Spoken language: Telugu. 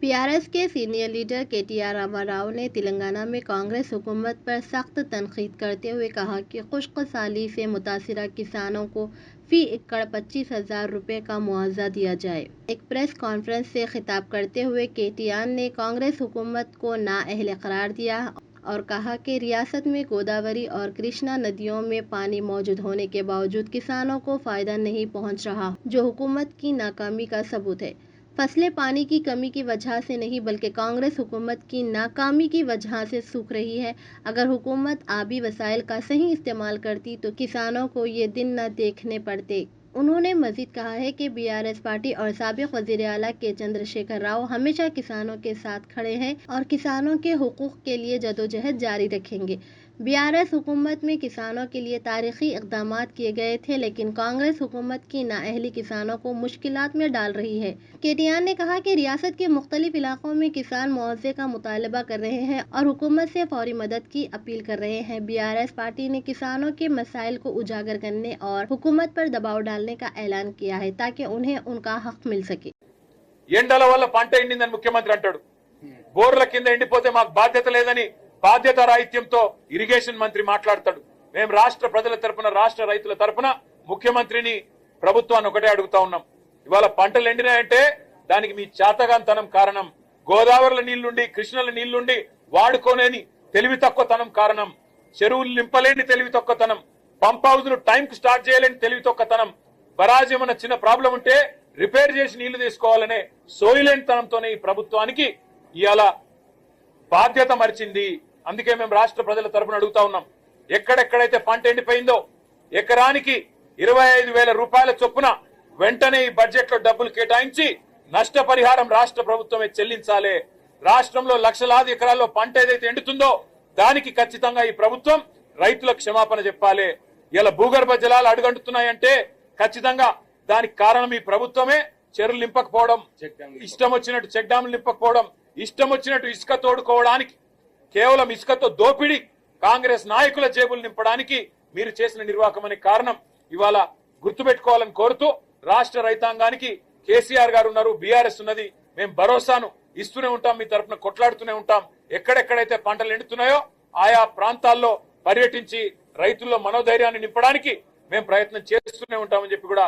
पीआरएस के सीनियर लीडर केटीआर रामाराव ने तेलंगाना में कांग्रेस हुकूमत पर सख्त तनकीद करते हुए कहा कि खुश्क साली से मुतासिरा किसानों को फी एकड़ 25,000 रुपये का मुआवजा दिया जाए। एक प्रेस कॉन्फ्रेंस से खिताब करते हुए केटीआर ने कांग्रेस हुकूमत को नाअहल करार दिया और कहा कि रियासत में गोदावरी और कृष्णा नदियों में पानी मौजूद होने के बावजूद किसानों को फ़ायदा नहीं पहुंच रहा, जो हुकूमत की नाकामी का सबूत है। फसलें पानी की कमी की वजह से नहीं बल्कि कांग्रेस हुकूमत की नाकामी की वजह से सूख रही है। अगर हुकूमत आबी वसाइल का सही इस्तेमाल करती तो किसानों को ये दिन न देखने पड़ते। उन्होंने मजीद कहा है कि बीआरएस पार्टी और साबिक वज़ीर आला के चंद्रशेखर राव हमेशा किसानों के साथ खड़े हैं और किसानों के हुकूक के लिए जदोजहद जारी रखेंगे। बीआरएस हुकूमत में किसानों के लिए तारीखी इक़दामात किए गए थे, लेकिन कांग्रेस हुकूमत की नाअहली किसानों को मुश्किलात में डाल रही है। केटीआर ने कहा कि रियासत के मुख्तलिफ इलाकों में किसान मुआवजे का मुतालबा कर रहे हैं और हुकूमत से फौरी मदद की अपील कर रहे हैं। बीआरएस पार्टी ने किसानों के मसाइल को उजागर करने और हुकूमत पर दबाव डालने का ऐलान किया है ताकि उन्हें उनका हक मिल सके। ఎండల వల్ల పంట ఎండిందని ముఖ్యమంత్రి అంటాడు, బోర్ల కింద ఎండిపోతే మాకు బాధ్యత లేదని బాధ్యత రాహిత్యంతో ఇరిగేషన్ మంత్రి మాట్లాడతాడు. మేము రాష్ట్ర ప్రజల తరపున, రాష్ట్ర రైతుల తరపున ముఖ్యమంత్రిని, ప్రభుత్వాన్ని ఒకటే అడుగుతా ఉన్నాం. ఇవాళ పంటలు ఎండినాయంటే దానికి మీ చాతగాంతనం కారణం, గోదావరిల నీళ్లుండి కృష్ణల నీళ్లుండి వాడుకోలేని తెలివి తక్కువతనం కారణం, చెరువులు నింపలేని తెలివి తక్కువతనం, పంప్ హౌజ్ను టైంకి స్టార్ట్ చేయలేని తెలివి తక్కువతనం, బరాజ్ ఏమన్నా చిన్న ప్రాబ్లం ఉంటే రిపేర్ చేసి నీళ్లు తీసుకోవాలనే సోయిలేనితనంతోనే ఈ ప్రభుత్వానికి ఇవాళ బాధ్యత మరిచింది. అందుకే మేము రాష్ట్ర ప్రజల తరపున అడుగుతా ఉన్నాం, ఎక్కడెక్కడైతే పంట ఎండిపోయిందో ఎకరానికి 25,000 రూపాయల చొప్పున వెంటనే ఈ బడ్జెట్ లో డబ్బులు కేటాయించి నష్టపరిహారం రాష్ట్ర ప్రభుత్వమే చెల్లించాలి. రాష్ట్రంలో లక్షలాది ఎకరాల్లో పంట ఏదైతే ఎండుతుందో దానికి ఖచ్చితంగా ఈ ప్రభుత్వం రైతులకు క్షమాపణ చెప్పాలి. ఇలా భూగర్భ జలాలు అడుగంటున్నాయంటే ఖచ్చితంగా దానికి కారణం ఈ ప్రభుత్వమే. చెరువులు నింపకపోవడం, ఇష్టం వచ్చినట్టు చెక్ డ్యాములు నింపకపోవడం, ఇష్టం వచ్చినట్టు ఇసుక తోడుకోవడానికి, కేవలం ఇసుకతో దోపిడీ కాంగ్రెస్ నాయకుల జేబులు నింపడానికి మీరు చేసిన నిర్వాహకం అనే కారణం ఇవాళ గుర్తుపెట్టుకోవాలని కోరుతూ, రాష్ట్ర రైతాంగానికి కేసీఆర్ గారు ఉన్నారు, బీఆర్ఎస్ ఉన్నది, మేము భరోసాను ఇస్తూనే ఉంటాం, మీ తరఫున కొట్లాడుతూనే ఉంటాం. ఎక్కడెక్కడైతే పంటలు ఎండుతున్నాయో ఆయా ప్రాంతాల్లో పర్యటించి రైతుల్లో మనోధైర్యాన్ని నింపడానికి మేము ప్రయత్నం చేస్తూనే ఉంటామని చెప్పి కూడా